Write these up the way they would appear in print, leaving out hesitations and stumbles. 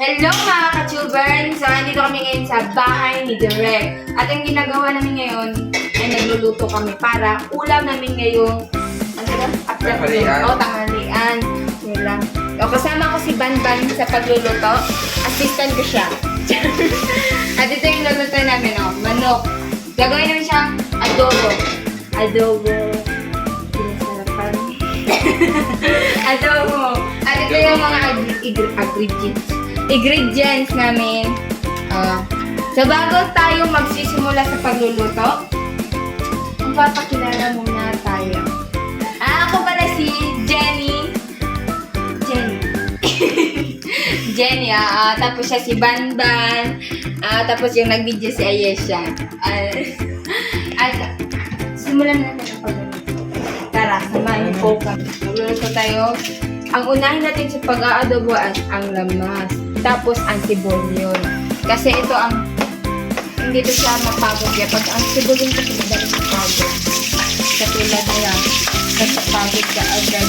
Hello mga ka-tubern! So, andito kami ngayon sa bahay ni Direk. At ang ginagawa namin ngayon ay nagluluto kami para ulam namin ngayong Tanghalian. tanghalian. Yun lang. O, kasama ko si Banban sa pagluluto. Assistant ko siya. At ito yung luluto namin, manok. Gagawin namin siyang adobo. Adobo. Sinasarapan. Adobo. At ito yung mga ingredients namin. So, bago tayo magsisimula sa pagluluto, magpapakilala muna tayo. Ako pala si Jenny. Jenny, tapos siya si Banban. Tapos yung nag-video si Ayesha. At simulan na natin ang pagluluto. Tara, samahin po kami. Magluluto tayo. Ang unahin natin sa pag-aadobo ay ang lamas. Tapos ang sibulyon. Kasi ito ang hindi ito siya mapagod. Kaya pag ang sibulyon kasi madaling mapagod. Katulad na yan. Kasapagod ka agad.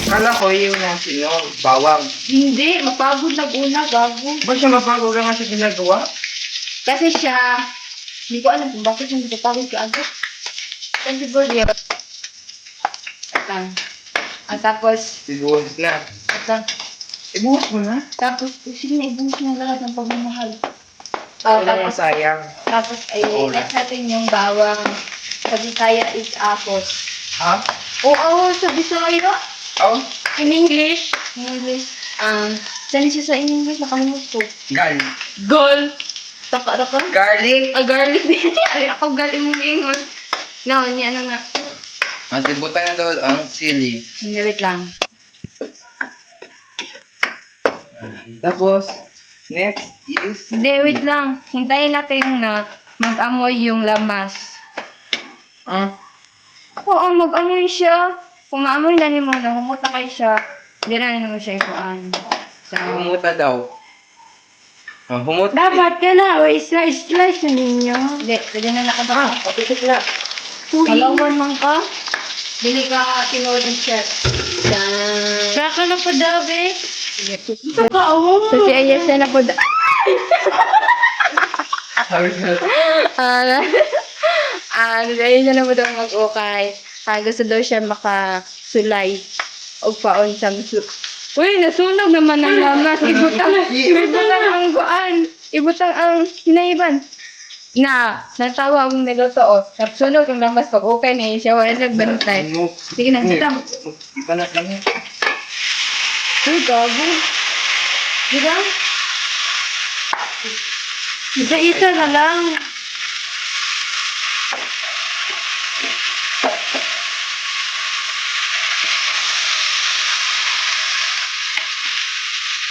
Kala ko yung nasi no, bawang. Hindi, mapagod na una, gago. Ba't siya mapagod ka nga sa ginagawa? Kasi siya, hindi ko alam kung bakit hindi mapagod ka agad. Ang sibulyon. At tapos, Ibuhos na. Ibuhos mo na? tapos, sige na, ibuhos na lahat ng pagmamahal. Walang masayang. Tapos, ay, Oo. next natin yung bawang. Sabi kaya is apos. Ha? Oo, sabi sa'yo. Oh? In English. In English. Saan siya sa in English? Nakalimutan ko. Gol. Taka. Garlic. Garlic din. Ay, ako galing mong ingon. No, niya ano nga. Masibutan na daw ang sili. Hindi, wait lang. Tapos, next is... Hindi, wait lang. Hintayin natin na mag-amoy yung lamas. Oo, mag-amoy siya. Kung maamoy na niyo mo, nahumuta kayo siya. Hindi na naman siya ikuan. So, Humuta daw. Humuta. dapat ka na. O, slice na ninyo. Hindi, pwede na nakabaka. Kapitik na. Kalawan man ka. Dili ka tinulad ng chef. Saka na po daw, be. Ito ka, oh. So, si Ayesha na po daw. Sabi ka. Ayesha na po daw mag-ukay. Gusto daw siya makasulay. O paon sa soup. Uy, nasunog naman ang lamas. Ibutang ang guan. Ibutang ang hinaiban. Natawa ang niluto, Napsunog ang lamas pag okay na siya. Wala nagbantay. Sige na, sitang. Iba na lang yun. Uy, gago. Diba? Isa na lang.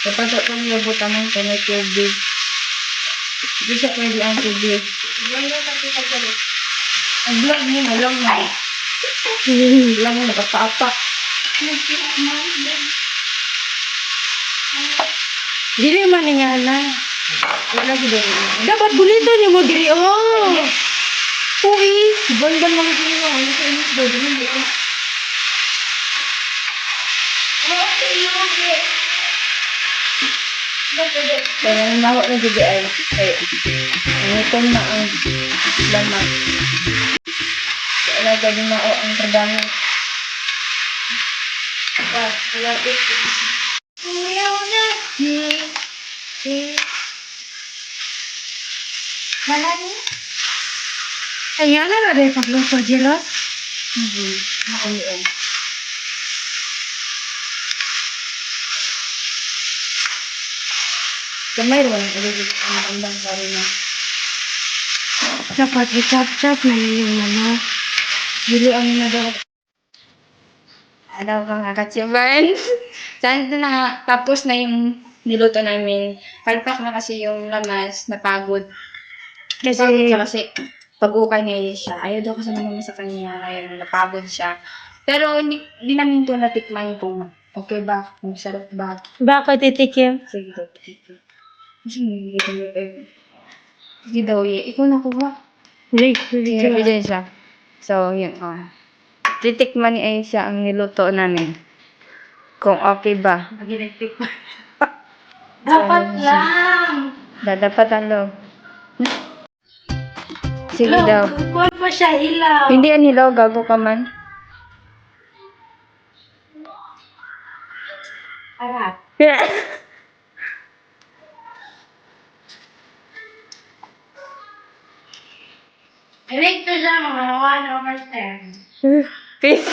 Kapag ito nilabutan ng may tubig. Hindi siya pwede ang tubig. Ang vlog mo, malang na. Lang mo, nakapaapak. Dili man nga na. Wala ko doon. Dapat bulito niyo mo diri. Uy, bandan mga diri mo. Ano sa inyo doon? Hindi ko. Kaya naho na dito ay ito na ang laman. Kaya gawin na ang trabaho. Wala dito. Uyaw na. Wala niya? Kaya na rin pagluto, Jelot? Nakalian. Kamay rin ang ulit ang andang pari na. Dapat i-chop-chop na yung Bili ang daw. Ano mga katsiban? Saan na tapos na yung niluto namin. Palpak na kasi yung lamas, napagod. Kasi pag-ukay niya siya. Ayaw daw kasi naman sa kanya. Kaya napagod siya. Pero hindi namin ito natikman kung okay ba, kung sarap ba. Bakit titikim? Sige daw, sige. Sige daw, ikaw na ko ba? Like, Sige siya. So, yun, Titikman ni Aisha ang niluto namin. Kung okay ba. Dapat lang. Dapat ano. Sige daw. Huwag pa siya ilaw. Hindi yan hilaw, gago ka man. Harap. Rate ko siya mga 1/10. Peace.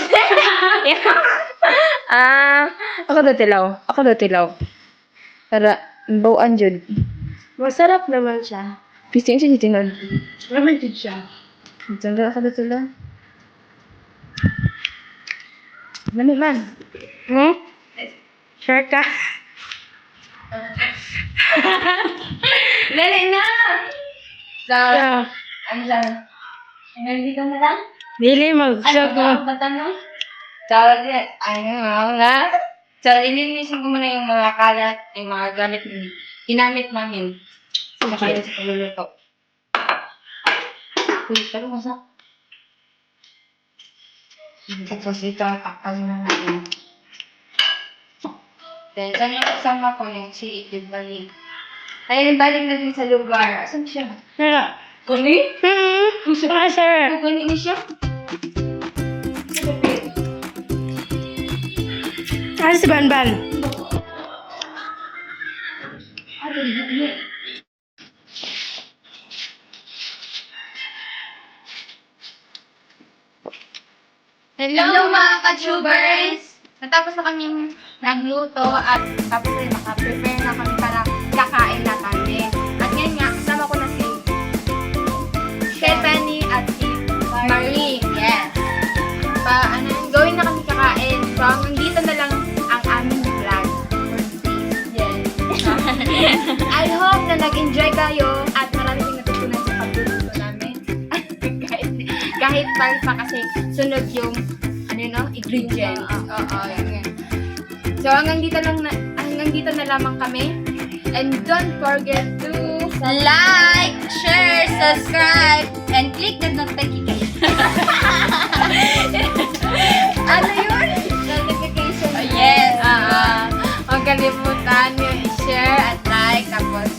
Ako daw tilaw. Ako daw tilaw. Para, bawaan jud. Masarap naman siya. Peace yung siya tinod. Naman din siya. Tanda ako daw tilaw. Nami man. Sure ka? Dali na! So, Yeah. ano lang? Nandito na lang? Dili mag-shot mo. Batanong? Tawag yan. Ano nga? So, ilinisin ko muna yung mga kalat, yung mga gamit, ginamit namin. Sa kaya sa pagluluto. Uy, pero masak. Tapos ito, takal na natin. Then, saan yung kasama ko yung si Ibalik? Ayun, balik na din sa lugar. Asan siya? Nara. Kuni? Mga sir. Kuni ni siya? Ano si Banban? Hello mga ka-tubers! Natapos na kaming nagluto at tapos rin naka-prepare na kami para kakain na kami. At ngayon nga, kasama ko na si Stephanie at si Marie. Yes. Gawin na kami kakain. So, hanggang dito na lang ang aming vlog for today. Yes. I hope na nag-enjoy kayo at marami din natutunan sa pagluluto namin. kahit pa kasi sunod yung ingredients. Oo, yun. So hanggang dito na lamang kami. And don't forget to like, share, subscribe, and click the notification. Ano yun? Notification. Yes. Huwag kalimutan yung i-share at like, tapos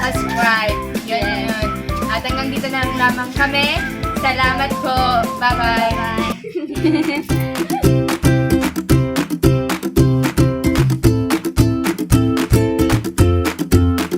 subscribe. Yun. At hanggang dito na lamang kami. Salamat po. Bye-bye.